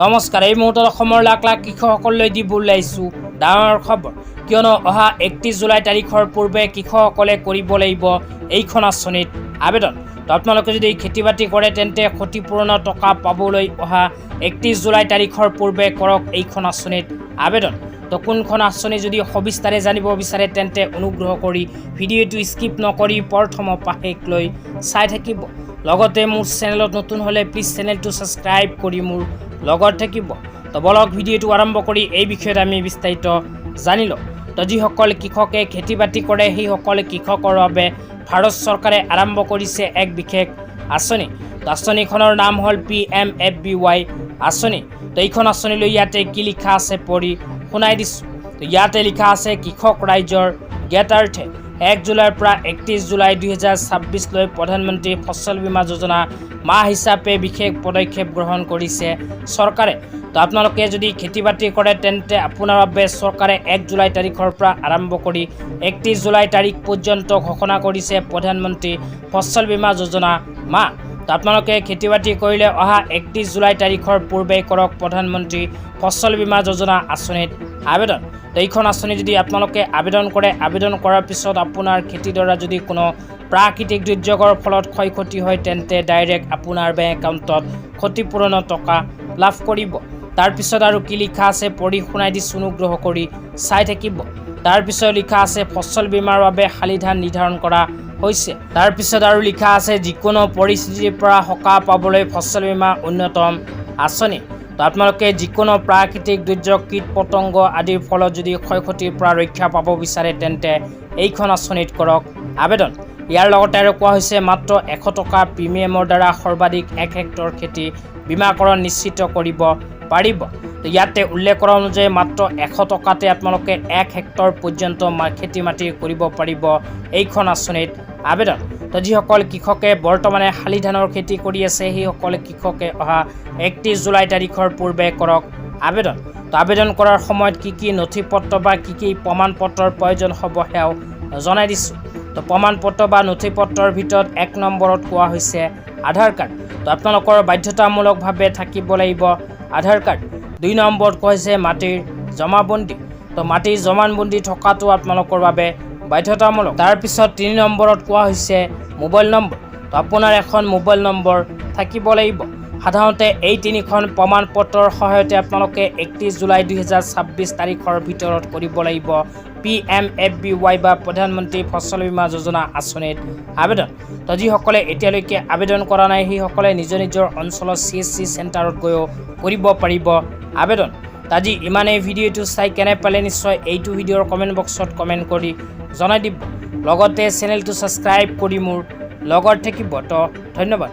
নমস্কাৰ। এই মুহূৰ্তত অসমৰ লাখ লাখ কৃষকসকললৈ দিব ওলাইছোঁ ডাঙৰ খবৰ, কিয়নো অহা 31 জুলাই তাৰিখৰ পূৰ্বে কৃষকসকলে কৰিব লাগিব এইখন আঁচনিত আবেদন। তো আপোনালোকে যদি খেতি বাতি কৰে তেন্তে ক্ষতিপূৰণৰ টকা পাবলৈ অহা 31 জুলাই তাৰিখৰ পূৰ্বে কৰক এইখন আঁচনিত আবেদন। তো কোনখন আঁচনি যদি সবিস্তাৰে জানিব বিচাৰে তেন্তে অনুগ্ৰহ কৰি ভিডিঅ'টো স্কিপ নকৰি প্ৰথমৰ পৰা শেষলৈ চাই থাকিব। লগতে মোৰ চেনেলত নতুন হ'লে প্লিজ চেনেলটো ছাবস্ক্ৰাইব কৰি মোৰ লগত থাকিব। তো বলক ভিডিঅ'টো আৰম্ভ কৰি এই বিষয়ত আমি বিস্তাৰিত জানি লওঁ। তো যিসকল কৃষকে খেতি বাতি কৰে সেইসকল কৃষকৰ বাবে ভাৰত চৰকাৰে আৰম্ভ কৰিছে এক বিশেষ আঁচনি। তো আঁচনিখনৰ নাম হ'ল PMFBY আঁচনি। তো এইখন আঁচনিলৈ ইয়াতে কি লিখা আছে পঢ়ি শুনাই দিছোঁ। তো ইয়াতে লিখা আছে কৃষক ৰাইজৰ জ্ঞাতাৰ্থে 1 জুলাইৰ পৰা 31 জুলাই 2026লৈ প্ৰধানমন্ত্ৰী ফচল বীমা যোজনা মাহ হিচাপে বিশেষ পদক্ষেপ গ্ৰহণ কৰিছে চৰকাৰে। তো আপোনালোকে যদি খেতি বাতি কৰে তেন্তে আপোনাৰ বাবে চৰকাৰে 1 জুলাই তাৰিখৰ পৰা আৰম্ভ কৰি 31 জুলাই তাৰিখ পৰ্যন্ত ঘোষণা কৰিছে প্ৰধানমন্ত্ৰী ফচল বীমা যোজনা মাহ। তো আপোনালোকে খেতি বাতি কৰিলে অহা 31 জুলাই তাৰিখৰ পূৰ্বে কৰক প্ৰধানমন্ত্ৰী ফচল বীমা যোজনা আঁচনিত আবেদন। তো এইখন আঁচনি যদি আপোনালোকে আবেদন কৰে, আবেদন কৰাৰ পিছত আপোনাৰ খেতিডৰা যদি কোনো প্ৰাকৃতিক দুৰ্যোগৰ ফলত ক্ষয় ক্ষতি হয় তেন্তে ডাইৰেক্ট আপোনাৰ বেংক একাউণ্টত ক্ষতিপূৰণৰ টকা লাভ কৰিব। তাৰপিছত আৰু কি লিখা আছে পঢ়ি শুনাই দিছোঁ, অনুগ্ৰহ কৰি চাই থাকিব। তাৰপিছত লিখা আছে ফচল বীমাৰ বাবে শালি ধান নিৰ্ধাৰণ কৰা হৈছে। তাৰপিছত আৰু লিখা আছে যিকোনো পৰিস্থিতিৰ পৰা সকাহ পাবলৈ ফচল বীমা অন্যতম আঁচনি। তো আপোনালোকে যিকোনো প্ৰাকৃতিক দুৰ্যোগ কীট পতংগ আদিৰ ফলত যদি ক্ষয় ক্ষতিৰ পৰা ৰক্ষা পাব বিচাৰে তেন্তে এইখন আঁচনিত কৰক আবেদন। ইয়াৰ লগতে আৰু কোৱা হৈছে মাত্ৰ 100 টকা প্ৰিমিয়ামৰ দ্বাৰা সৰ্বাধিক 1 হেক্টৰ খেতি বীমাকৰণ নিশ্চিত কৰিব পাৰিব। তো ইয়াতে উল্লেখ কৰা অনুযায়ী মাত্ৰ 100 টকাতে আপোনালোকে 1 হেক্টৰ পৰ্যন্ত খেতি মাটি কৰিব পাৰিব এইখন আঁচনিত আবেদন। তো যিসকল কৃষকে বৰ্তমানে শালি ধানৰ খেতি কৰি আছে সেইসকল কৃষকে অহা 31 জুলাই তাৰিখৰ পূৰ্বে কৰক আবেদন। তো আবেদন কৰাৰ সময়ত কি কি নথি পত্ৰ বা কি প্ৰমাণ পত্ৰৰ প্ৰয়োজন হ'ব সেয়াও জনাই দিছোঁ। তো প্ৰমাণ পত্ৰ বা নথি পত্ৰৰ ভিতৰত 1 নম্বৰত কোৱা হৈছে আধাৰ কাৰ্ড। তো আপোনালোকৰ বাধ্যতামূলকভাৱে থাকিব লাগিব আধাৰ কাৰ্ড। 2 নম্বৰত কোৱা হৈছে মাটিৰ জমাবন্দী। তো মাটিৰ জমাবন্দী থকাটো আপোনালোকৰ বাবে বাধ্যতামূলক। তাৰপিছত 3 নম্বৰত কোৱা হৈছে মোবাইল নম্বৰ। তো আপোনাৰ এখন মোবাইল নম্বৰ থাকিব লাগিব। সাধাৰণতে এই 3খন প্ৰমাণ পত্ৰৰ সহায়তে আপোনালোকে 31 জুলাই 2026 তাৰিখৰ ভিতৰত কৰিব লাগিব PMFBY বা প্ৰধানমন্ত্ৰী ফচল বীমা যোজনা আঁচনিত আবেদন। তো যিসকলে এতিয়ালৈকে আবেদন কৰা নাই সেইসকলে নিজৰ অঞ্চলৰ CSC চেণ্টাৰত গৈও কৰিব পাৰিব আবেদন। আজি ইমানেই। ভিডিঅ'টো চাই কেনে পালে নিশ্চয় এইটো ভিডিঅ'ৰ কমেণ্ট বক্সত কমেণ্ট কৰি জনাই দিব। লগতে চেনেলটো ছাবস্ক্ৰাইব কৰি মোৰ লগত থাকিব। তো ধন্যবাদ।